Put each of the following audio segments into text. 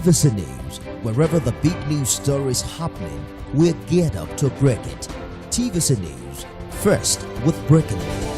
TVC News. Wherever the big news story is happening, we're geared up to break it. TVC News, first with breaking news.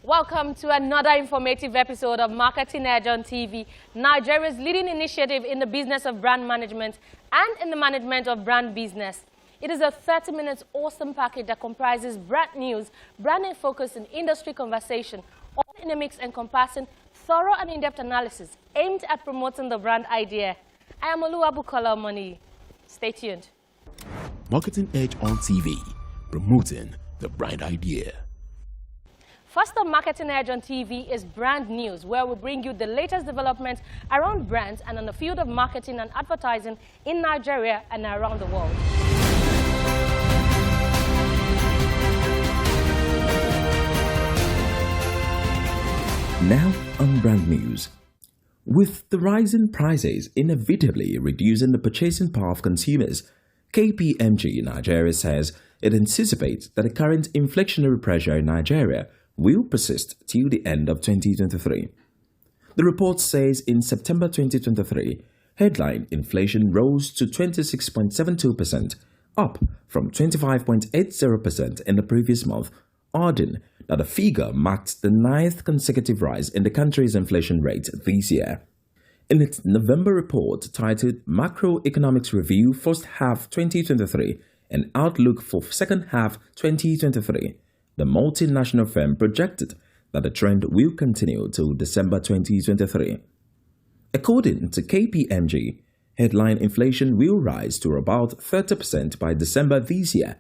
Welcome to another informative episode of Marketing Edge on TV, Nigeria's leading initiative in the business of brand management and in the management of brand business. It is a 30-minute awesome package that comprises brand news, branding focus, and industry conversation, all in a mix encompassing thorough and in-depth analysis aimed at promoting the brand idea. I am Oluwabukola Omoni. Stay tuned. Marketing Edge on TV, promoting the brand idea. First up, Marketing Edge on TV is brand news, where we bring you the latest developments around brands and on the field of marketing and advertising in Nigeria and around the world. Now on brand news. With the rising prices inevitably reducing the purchasing power of consumers, KPMG Nigeria says it anticipates that the current inflationary pressure in Nigeria will persist till the end of 2023. The report says in September 2023, headline inflation rose to 26.72%, up from 25.80% in the previous month, adding that the figure marked the 9th consecutive rise in the country's inflation rate this year. In its November report titled Macroeconomics Review First Half 2023 and Outlook for Second Half 2023, the multinational firm projected that the trend will continue till December 2023. According to KPMG, headline inflation will rise to about 30% by December this year.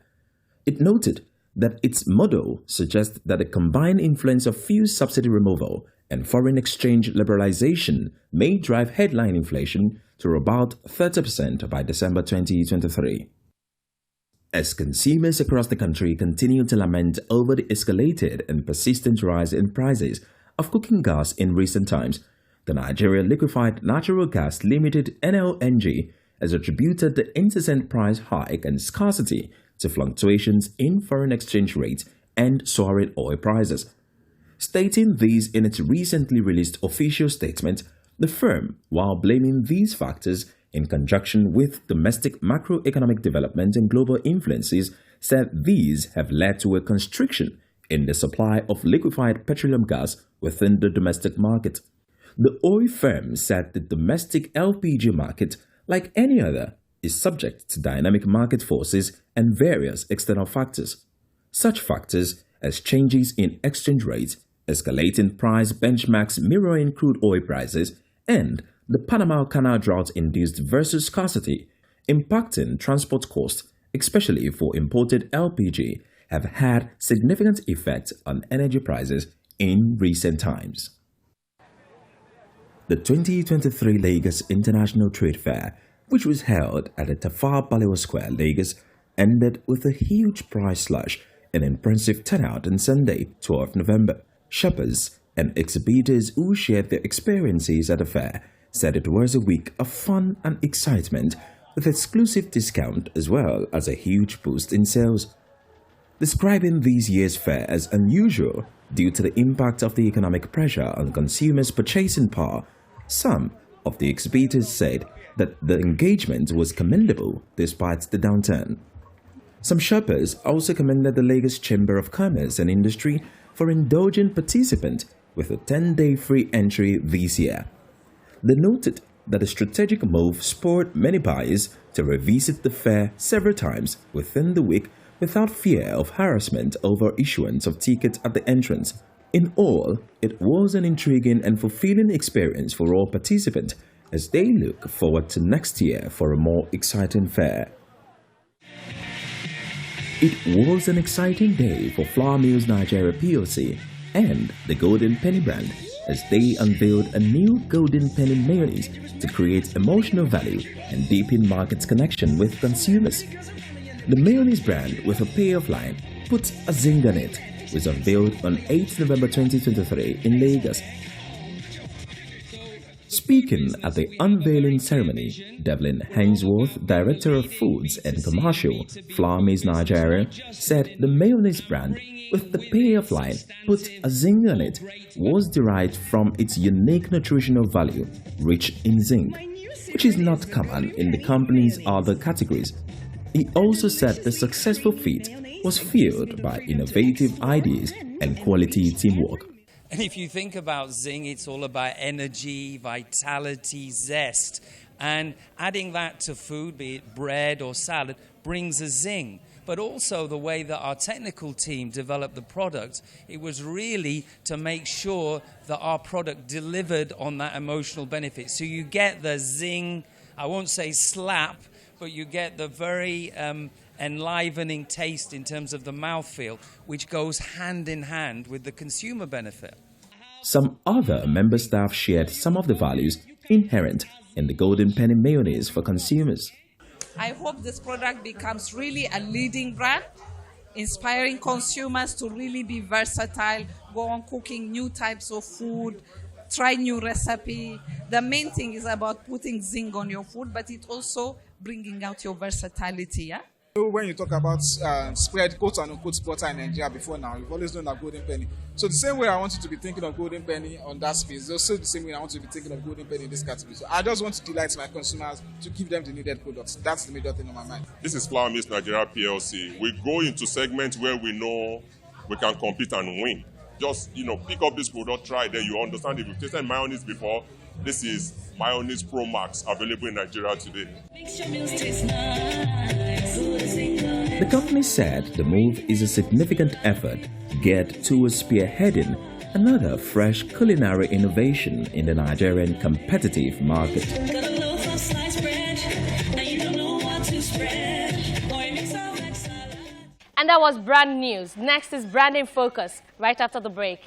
It noted that its model suggests that the combined influence of fuel subsidy removal and foreign exchange liberalization may drive headline inflation to about 30% by December 2023. As consumers across the country continue to lament over the escalated and persistent rise in prices of cooking gas in recent times, the Nigeria Liquefied Natural Gas Limited (NLNG) has attributed the incessant price hike and scarcity to fluctuations in foreign exchange rates and soaring oil prices. Stating this in its recently released official statement, the firm, while blaming these factors in conjunction with domestic macroeconomic development and global influences, said these have led to a constriction in the supply of liquefied petroleum gas within the domestic market. The oil firm said the domestic LPG market, like any other, is subject to dynamic market forces and various external factors. Such factors as changes in exchange rates, escalating price benchmarks mirroring crude oil prices, and the Panama Canal drought-induced versus scarcity, impacting transport costs, especially for imported LPG, have had significant effect on energy prices in recent times. The 2023 Lagos International Trade Fair, which was held at the Tafawa Balewa Square, Lagos, ended with a huge price slush and impressive turnout on Sunday, 12 November. Shoppers and exhibitors who shared their experiences at the fair said it was a week of fun and excitement with exclusive discount as well as a huge boost in sales. Describing this year's fair as unusual due to the impact of the economic pressure on consumers' purchasing power, some of the exhibitors said that the engagement was commendable despite the downturn. Some shoppers also commended the Lagos Chamber of Commerce and Industry for indulging participants with a 10-day free entry this year. They noted that the strategic move spurred many buyers to revisit the fair several times within the week without fear of harassment over issuance of tickets at the entrance. In all, it was an intriguing and fulfilling experience for all participants as they look forward to next year for a more exciting fair. It was an exciting day for Flour Mills Nigeria PLC and the Golden Penny brand as they unveiled a new Golden Penny mayonnaise to create emotional value and deepen market connection with consumers. The mayonnaise brand with a payoff line, "Put a Zing on It," was unveiled on 8 November 2023 in Lagos. Speaking at the unveiling ceremony, Devlin Hainsworth, Director of Foods and Commercial, Flour Mills Nigeria, said the mayonnaise brand, with the payoff line "put a zing on it," was derived from its unique nutritional value, rich in zinc, which is not common in the company's other categories. He also said the successful feat was fueled by innovative ideas and quality teamwork. And if you think about zing, it's all about energy, vitality, zest. And adding that to food, be it bread or salad, brings a zing. But also the way that our technical team developed the product, it was really to make sure that our product delivered on that emotional benefit. So you get the zing, I won't say slap, but you get the very enlivening taste in terms of the mouthfeel, which goes hand in hand with the consumer benefit. Some other member staff shared some of the values inherent in the Golden Penny mayonnaise for consumers. I hope this product becomes really a leading brand, inspiring consumers to really be versatile, go on cooking new types of food, try new recipe. The main thing is about putting zing on your food, but it also bringing out your versatility. Yeah? When you talk about spread, quote and unquote, butter in Nigeria before now, you've always known of Golden Penny. So the same way I want you to be thinking of Golden Penny on that space, also the same way I want you to be thinking of Golden Penny in this category. So I just want to delight my consumers to give them the needed products. That's the major thing on my mind. This is Flour Mills Nigeria PLC. We go into segments where we know we can compete and win. Just, pick up this product, try it, then you understand if you've tasted mayonnaise before. This is Mayonnaise Pro Max, available in Nigeria today. The company said the move is a significant effort geared towards spearheading another fresh culinary innovation in the Nigerian competitive market. And that was brand news. Next is Branding Focus, right after the break.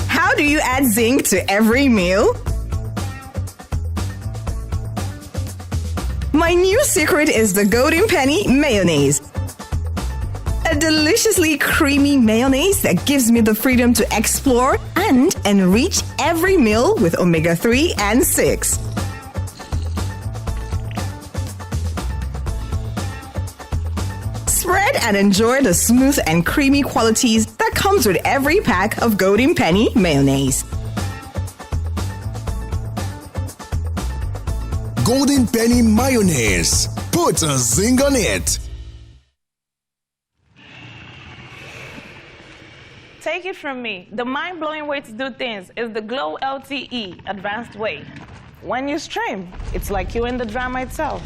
How do you add zinc to every meal? My new secret is the Golden Penny mayonnaise. A deliciously creamy mayonnaise that gives me the freedom to explore and enrich every meal with omega-3 and 6. Spread and enjoy the smooth and creamy qualities that comes with every pack of Golden Penny mayonnaise. Golden Penny mayonnaise. Put a zing on it. Take it from me, the mind-blowing way to do things is the Glow LTE advanced way. When you stream, it's like you're in the drama itself.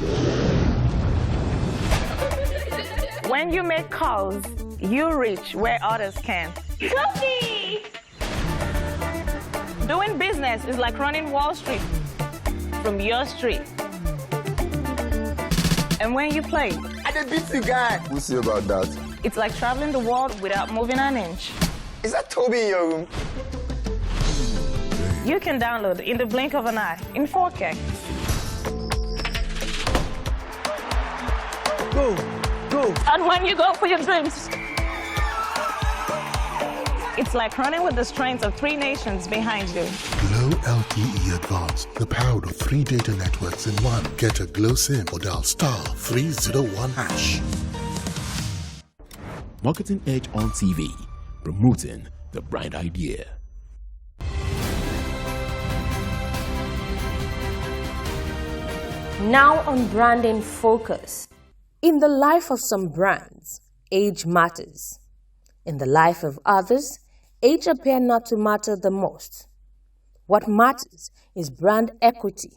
When you make calls, you reach where others can't. Coffee! Doing business is like running Wall Street from your street. And when you play, I did beat you guy. We'll see about that. It's like traveling the world without moving an inch. Is that Toby in your room? You can download in the blink of an eye in 4K. Go. And when you go for your dreams, it's like running with the strength of 3 nations behind you. Glow LTE Advanced, the power of 3 data networks in one. Get a Glow SIM or dial *301#. Marketing Edge on TV, promoting the bright idea. Now on Branding Focus. In the life of some brands, age matters. In the life of others, age appears not to matter the most. What matters is brand equity.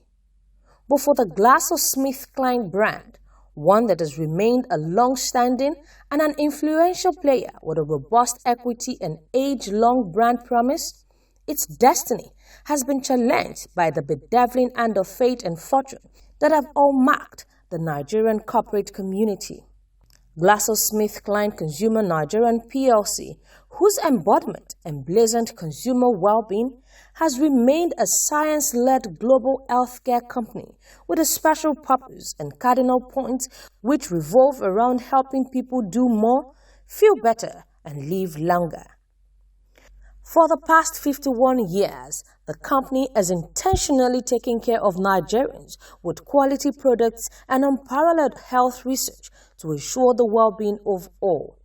But for the GlaxoSmithKline brand, one that has remained a long-standing and an influential player with a robust equity and age-long brand promise, its destiny has been challenged by the bedeviling hand of fate and fortune that have all marked the Nigerian corporate community. GlaxoSmithKline Consumer Nigerian PLC, whose embodiment emblazoned consumer well-being, has remained a science-led global healthcare company with a special purpose and cardinal points which revolve around helping people do more, feel better, and live longer. For the past 51 years, the company has intentionally taken care of Nigerians with quality products and unparalleled health research to ensure the well-being of all.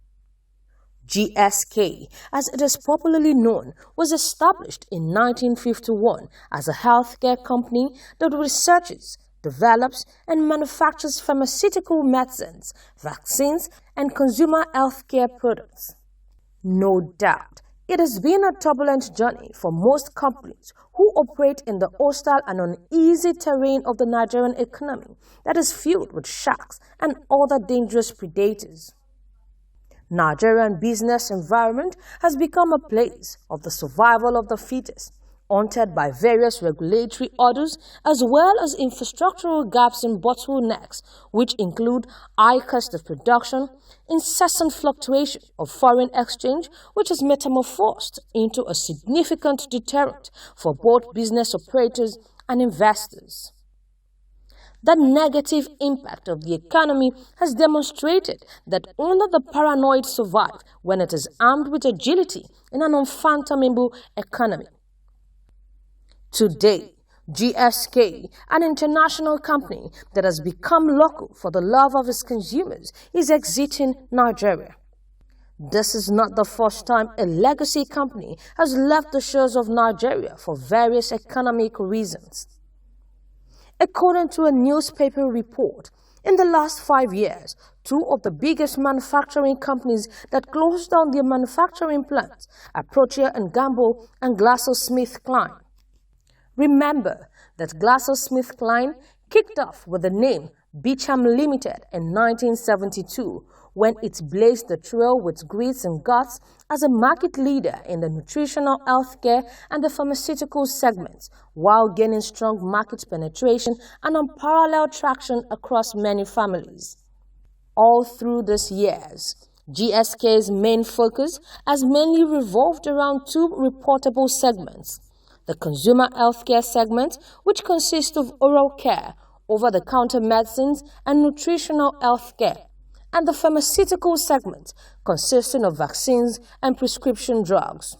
GSK, as it is popularly known, was established in 1951 as a healthcare company that researches, develops, and manufactures pharmaceutical medicines, vaccines, and consumer healthcare products. No doubt, it has been a turbulent journey for most companies who operate in the hostile and uneasy terrain of the Nigerian economy that is filled with sharks and other dangerous predators. Nigerian business environment has become a place of the survival of the fittest, haunted by various regulatory orders as well as infrastructural gaps and bottlenecks, which include high cost of production, incessant fluctuation of foreign exchange, which is metamorphosed into a significant deterrent for both business operators and investors. The negative impact of the economy has demonstrated that only the paranoid survive when it is armed with agility in an unfathomable economy. Today, GSK, an international company that has become local for the love of its consumers, is exiting Nigeria. This is not the first time a legacy company has left the shores of Nigeria for various economic reasons. According to a newspaper report, in the last 5 years, 2 of the biggest manufacturing companies that closed down their manufacturing plants are Procter & Gamble and GlaxoSmithKline. Remember that GlaxoSmithKline kicked off with the name Beecham Limited in 1972 when it blazed the trail with grits and guts as a market leader in the nutritional healthcare and the pharmaceutical segments, while gaining strong market penetration and unparalleled traction across many families. All through these years, GSK's main focus has mainly revolved around 2 reportable segments: the consumer healthcare segment, which consists of oral care, over-the-counter medicines, and nutritional healthcare, and the pharmaceutical segment, consisting of vaccines and prescription drugs.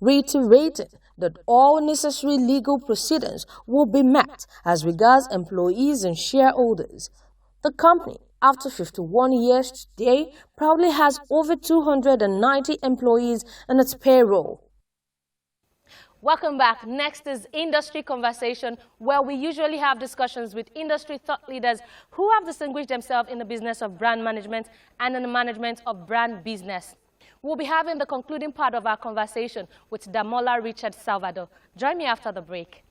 Reiterating that all necessary legal proceedings will be met as regards employees and shareholders, the company, after 51 years today, proudly has over 290 employees on its payroll. Welcome back. Next is Industry Conversation, where we usually have discussions with industry thought leaders who have distinguished themselves in the business of brand management and in the management of brand business. We'll be having the concluding part of our conversation with DAMOLA Richard Salvador. Join me after the break.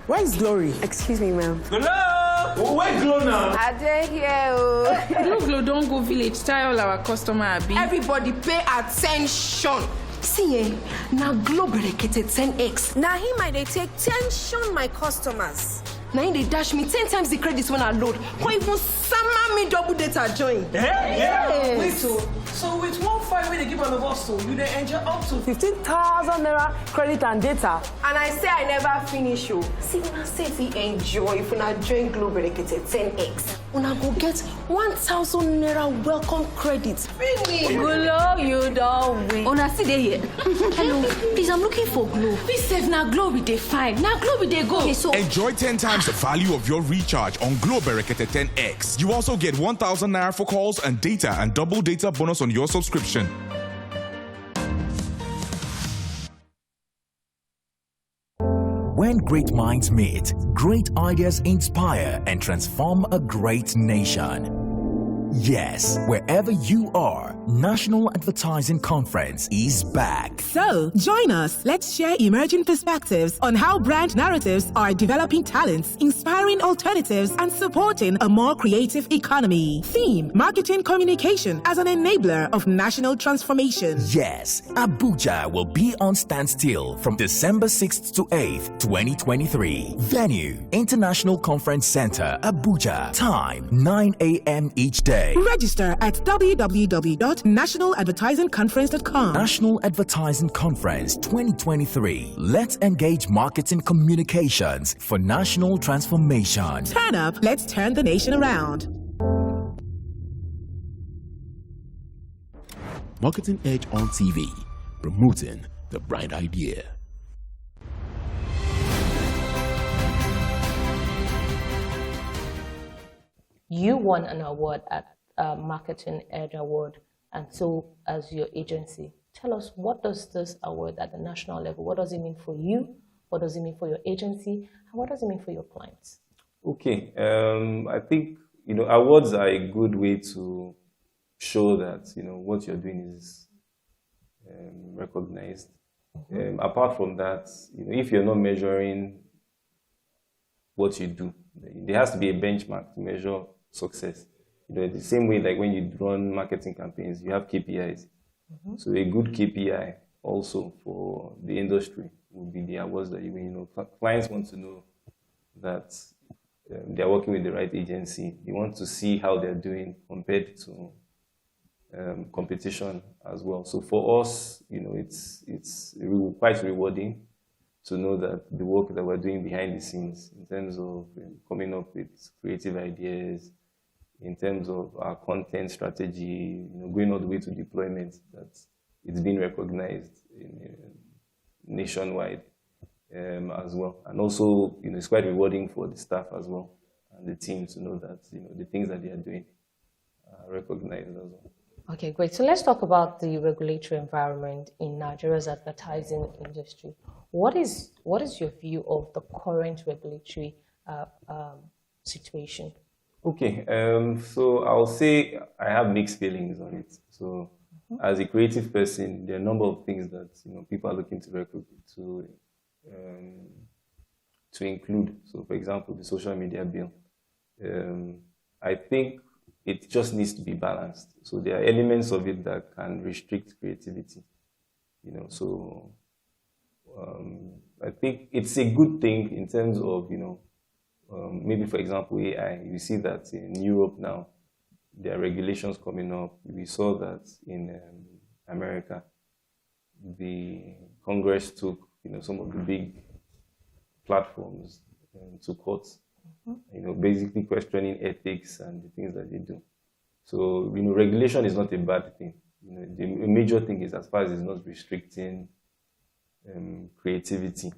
Where is Glory? Excuse me, ma'am. Hello? Where Glow now? I didn't hear. No, Glow, don't go village. Tell all our customer, Abi. Everybody pay attention. See, now Glow berekete 10x. Now he might take tension my customers. Now they dash me 10 times the credits when I load. Or even summer me double data join. Yeah. Wait, so with 1.5 when they give on the boss, so you they enjoy up to 15,000 naira credit and data. And I say I never finish you. See, when I say if we enjoy, if we not join Glow berekete 10x, when I go get 1,000 naira welcome credits. Finish. Glow, you don't win. Una see they here. Hello, please, I'm looking for Glow. Please save now Glow with they fine. Now Glow with they go. Okay, so enjoy 10 times the value of your recharge on Glow berekete 10x. You also get 1,000 naira for calls and data and double data bonus on your subscription. When great minds meet, great ideas inspire and transform a great nation. Yes, wherever you are, National Advertising Conference is back. So, join us. Let's share emerging perspectives on how brand narratives are developing talents, inspiring alternatives, and supporting a more creative economy. Theme: Marketing Communication as an enabler of national transformation. Yes, Abuja will be on standstill from December 6th to 8th, 2023. Venue: International Conference Center, Abuja. Time: 9 a.m. each day. Register at www.nationaladvertisingconference.com. National Advertising Conference 2023. Let's engage marketing communications for national transformation. Turn up, let's turn the nation around. Marketing Edge on TV, promoting the brand idea. You won an award at Marketing Edge Award, and so as your agency. Tell us, what does this award at the national level, what does it mean for you? What does it mean for your agency? And what does it mean for your clients? Okay, I think, awards are a good way to show that, what you're doing is recognized. Apart from that, if you're not measuring what you do, there has to be a benchmark to measure success. The same way like when you run marketing campaigns, you have KPIs. So a good KPI also for the industry would be the awards that you win. Clients want to know that they're working with the right agency. They want to see how they're doing compared to competition as well. So for us, it's quite rewarding to know that the work that we're doing behind the scenes in terms of coming up with creative ideas, in terms of our content strategy, going all the way to deployment, that it's been recognized nationwide as well. And also, it's quite rewarding for the staff as well and the team to know that, the things that they are doing are recognized as well. Okay, great. So let's talk about the regulatory environment in Nigeria's advertising industry. What is your view of the current regulatory situation? Okay, so I'll say I have mixed feelings on it. So as a creative person, there are a number of things that people are looking to include. So for example, the social media bill. I think it just needs to be balanced. So there are elements of it that can restrict creativity. So I think it's a good thing in terms of, maybe for example, AI. You see that in Europe now, there are regulations coming up. We saw that in America. The Congress took, some of the big platforms to court, basically questioning ethics and the things that they do. So, regulation is not a bad thing. The major thing is as far as it's not restricting creativity.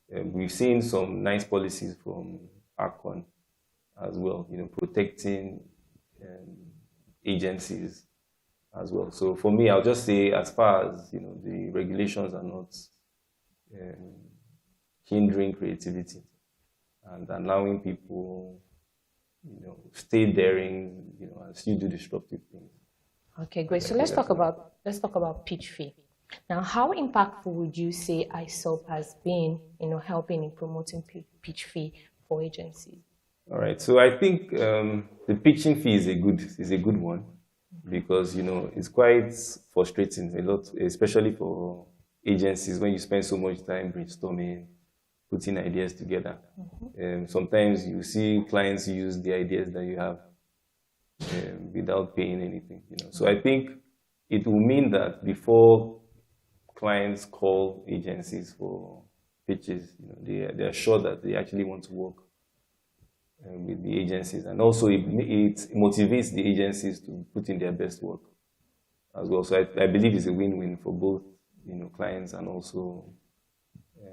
We've seen some nice policies from ACON as well, protecting agencies as well. So for me, I'll just say as far as, the regulations are not hindering creativity and allowing people, stay daring, and still do disruptive things. Okay, great. So let's talk about pitch fee. Now, how impactful would you say ISOP has been, helping in promoting pitch fee for agencies? All right. So I think the pitching fee is a good one because it's quite frustrating a lot, especially for agencies when you spend so much time brainstorming, putting ideas together. Sometimes you see clients use the ideas that you have without paying anything. So I think it will mean that before clients call agencies for pitches, they are sure that they actually want to work with the agencies, and also it motivates the agencies to put in their best work as well. So I believe it's a win-win for both clients and also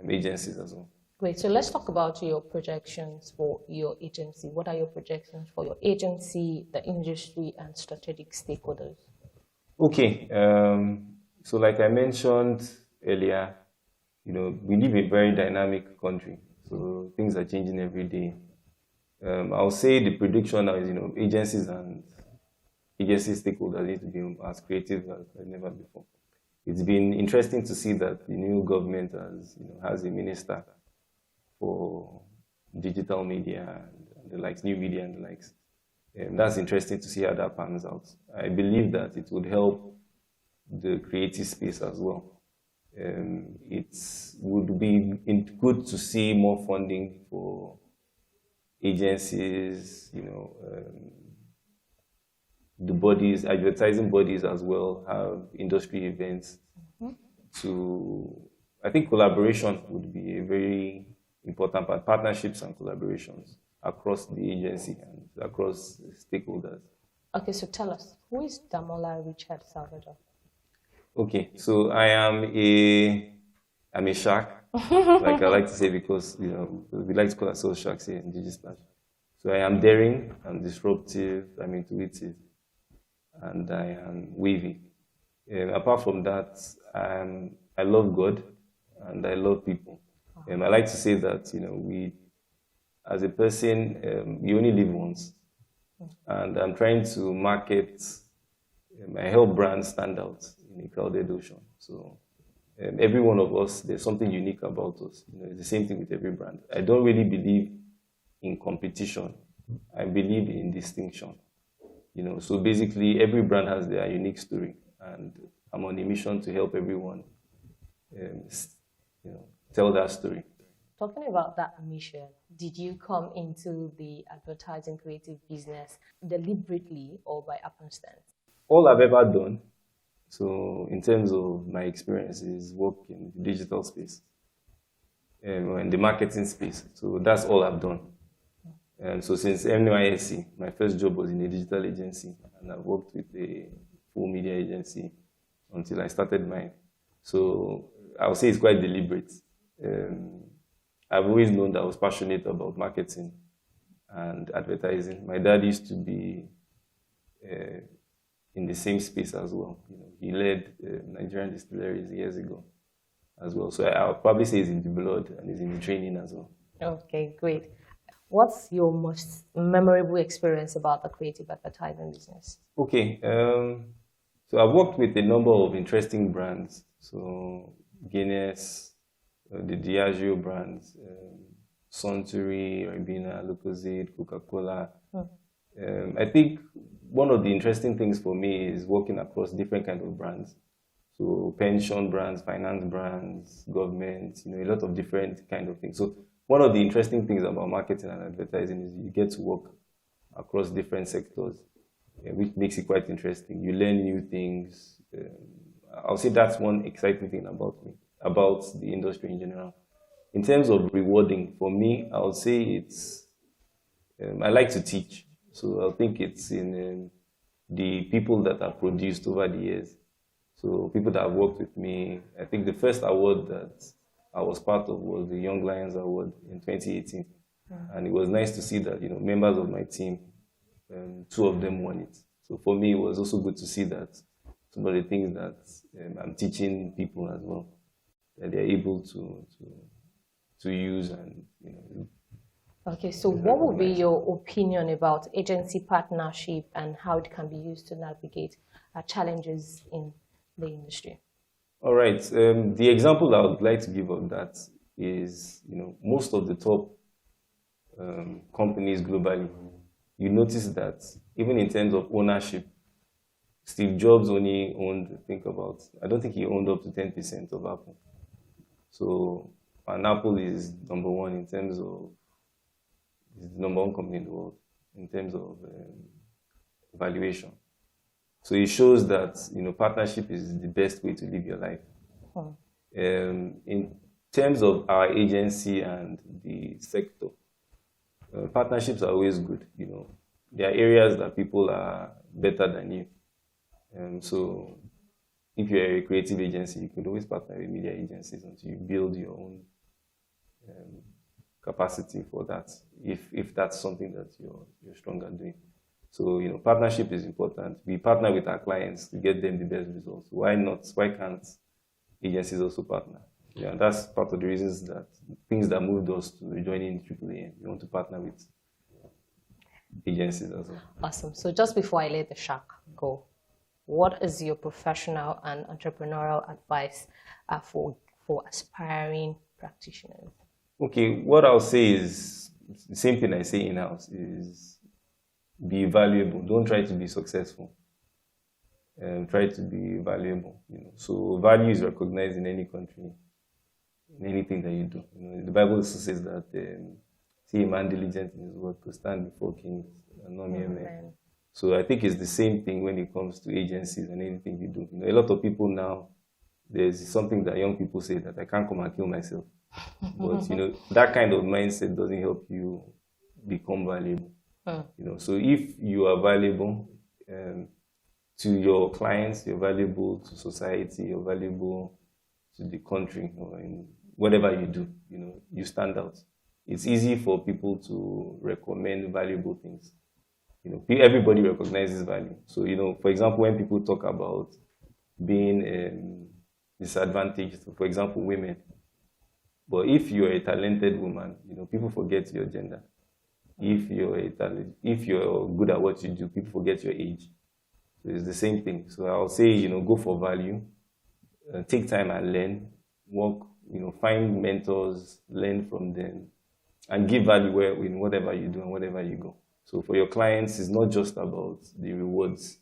agencies as well. Great. So let's talk about your projections for your agency. What are your projections for your agency, the industry, and strategic stakeholders? Okay. So like I mentioned earlier, we live in a very dynamic country. So things are changing every day. I'll say the prediction now is, agencies and agency stakeholders need to be as creative as never before. It's been interesting to see that the new government has a minister for digital media and the likes, new media and the likes. That's interesting to see how that pans out. I believe that it would help the creative space as well. It would be good to see more funding for agencies, the bodies, advertising bodies as well, have industry events. I think collaboration would be a very important part, partnerships and collaborations across the agency and across stakeholders. Okay, so tell us, who is Damola Richard Salvador? Okay, so I'm a shark, like I like to say, because we like to call ourselves sharks here in Digisplash. So I am daring, I'm disruptive, I'm intuitive, and I am wavy. Apart from that, I love God and I love people. I like to say that we, as a person, you only live once, and I'm trying to market. I help brands stand out in a crowded ocean. So every one of us, there's something unique about us. It's the same thing with every brand. I don't really believe in competition. I believe in distinction. So basically every brand has their unique story, and I'm on a mission to help everyone tell that story. Talking about that mission, did you come into the advertising creative business deliberately or by happenstance? All I've ever done, so in terms of my experience, is work in the digital space, in the marketing space. So that's all I've done. So since NYSC, my first job was in a digital agency, and I've worked with a full media agency until I started mine. So I would say it's quite deliberate. I've always known that I was passionate about marketing and advertising. My dad used to be in the same space as well. He led Nigerian distilleries years ago as well. So I'll probably say it's in the blood and it's in the training as well. Okay, great. What's your most memorable experience about the creative advertising business? Okay, so I've worked with a number of interesting brands. So Guinness, the Diageo brands, Suntory, Ribena, Lucozade, Coca-Cola. I think one of the interesting things for me is working across different kinds of brands. So pension brands, finance brands, government, a lot of different kind of things. So one of the interesting things about marketing and advertising is you get to work across different sectors, which makes it quite interesting. You learn new things. I'll say that's one exciting thing about me, about the industry in general. In terms of rewarding, for me, I would say it's, I like to teach. So I think it's in the people that are produced over the years. So people that have worked with me, I think the first award that I was part of was the Young Lions Award in 2018. And it was nice to see that, members of my team, 2 of them won it. So for me, it was also good to see that some of the things that I'm teaching people as well, that they're able to use and, Okay, so what would be your opinion about agency partnership and how it can be used to navigate challenges in the industry? All right. The example I would like to give of that is, most of the top companies globally, you notice that even in terms of ownership, Steve Jobs only owned, I don't think he owned up to 10% of Apple. So, and Apple is number one in terms of, is the number one company in the world in terms of valuation. So it shows that, partnership is the best way to live your life. In terms of our agency and the sector, partnerships are always good. There are areas that people are better than you. So if you're a creative agency, you could always partner with media agencies until you build your own capacity for that, if that's something that you're strong at doing. So, partnership is important. We partner with our clients to get them the best results. Why not? Why can't agencies also partner? Yeah, that's part of the reasons things that moved us to joining AAA. We want to partner with agencies as well. Awesome. So just before I let the shark go, what is your professional and entrepreneurial advice for aspiring practitioners? Okay, what I'll say is the same thing I say in-house is be valuable. Don't try to be successful. Try to be valuable. So value is recognized in any country, in anything that you do. The Bible also says that see a man diligent in his work to stand before kings and not mere men. So I think it's the same thing when it comes to agencies and anything you do. A lot of people now, there's something that young people say that I can't come and kill myself. But that kind of mindset doesn't help you become valuable. So if you are valuable, to your clients, you're valuable to society, you're valuable to the country, or in whatever you do, you stand out. It's easy for people to recommend valuable things. Everybody recognizes value. So, for example, when people talk about being disadvantaged, for example, women, but if you're a talented woman, people forget your gender. If you're good at what you do, people forget your age. So it's the same thing. So I'll say, go for value, take time and learn, work, find mentors, learn from them, and give value in whatever you do and whatever you go. So for your clients, it's not just about the rewards.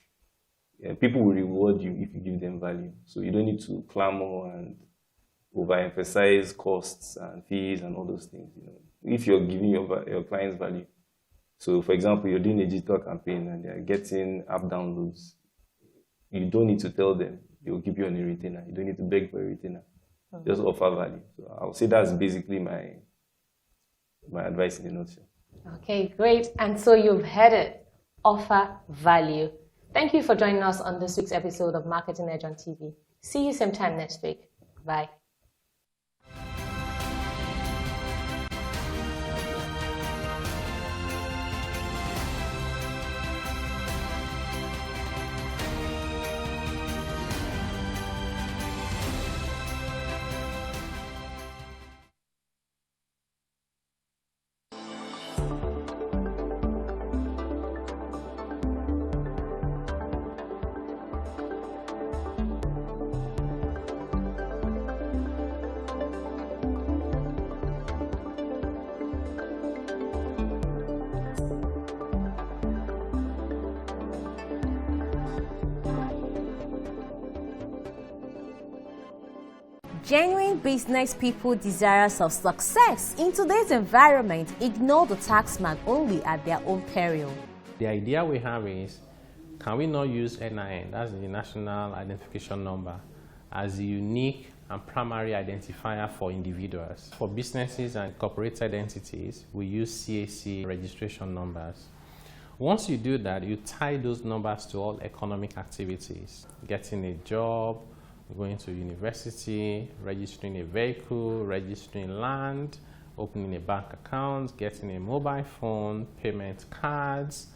People will reward you if you give them value. So you don't need to clamor and overemphasize costs and fees and all those things. If you're giving your clients value. So for example, you're doing a digital campaign and they're getting app downloads. You don't need to tell them. They'll give you on a retainer. You don't need to beg for a retainer. Just offer value. So I'll say that's basically my advice in a nutshell. Okay, great. And so you've heard it. Offer value. Thank you for joining us on this week's episode of Marketing Edge on TV. See you same time next week. Bye. Genuine business people desirous of success in today's environment ignore the taxman only at their own peril. The idea we have is, can we not use NIN, that's the National Identification Number, as a unique and primary identifier for individuals? For businesses and corporate entities, we use CAC registration numbers. Once you do that, you tie those numbers to all economic activities, getting a job, going to university, registering a vehicle, registering land, opening a bank account, getting a mobile phone, payment cards,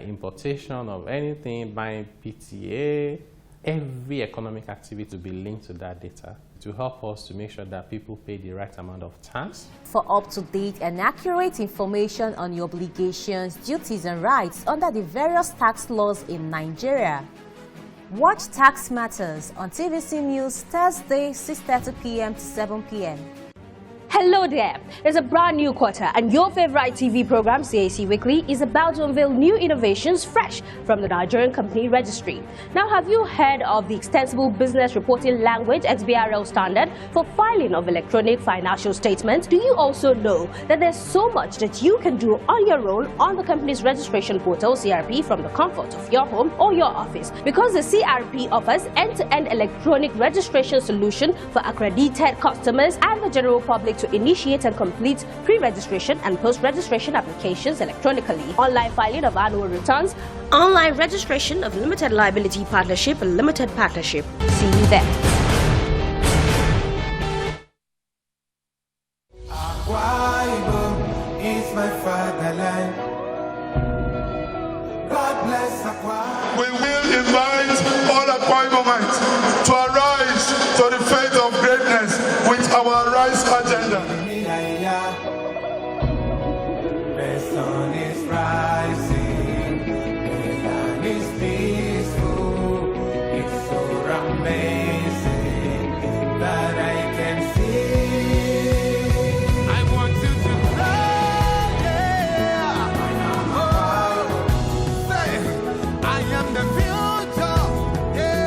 importation of anything, buying PTA, every economic activity to be linked to that data to help us to make sure that people pay the right amount of tax. For up-to-date and accurate information on your obligations, duties and rights under the various tax laws in Nigeria, watch Tax Matters on TVC News Thursday, 6:30 p.m. to 7 p.m. Hello there. It's a brand new quarter and your favorite TV program, CAC Weekly, is about to unveil new innovations fresh from the Nigerian Company Registry. Now, have you heard of the Extensible Business Reporting Language XBRL standard for filing of electronic financial statements? Do you also know that there's so much that you can do on your own on the company's registration portal, CRP, from the comfort of your home or your office? Because the CRP offers end-to-end electronic registration solution for accredited customers and the general public to initiate and complete pre-registration and post-registration applications electronically, online filing of annual returns, online registration of limited liability partnership and limited partnership. See you there. Is my fatherland. God bless Akwa. We will invite all Akwa Ibomites to arise to the faith of greatness with our Rise agenda. The sun is rising, the land is peaceful, it's so amazing that I can see. I want you to fly, yeah. Say, I am the future, yeah.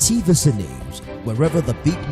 TVC News, wherever the big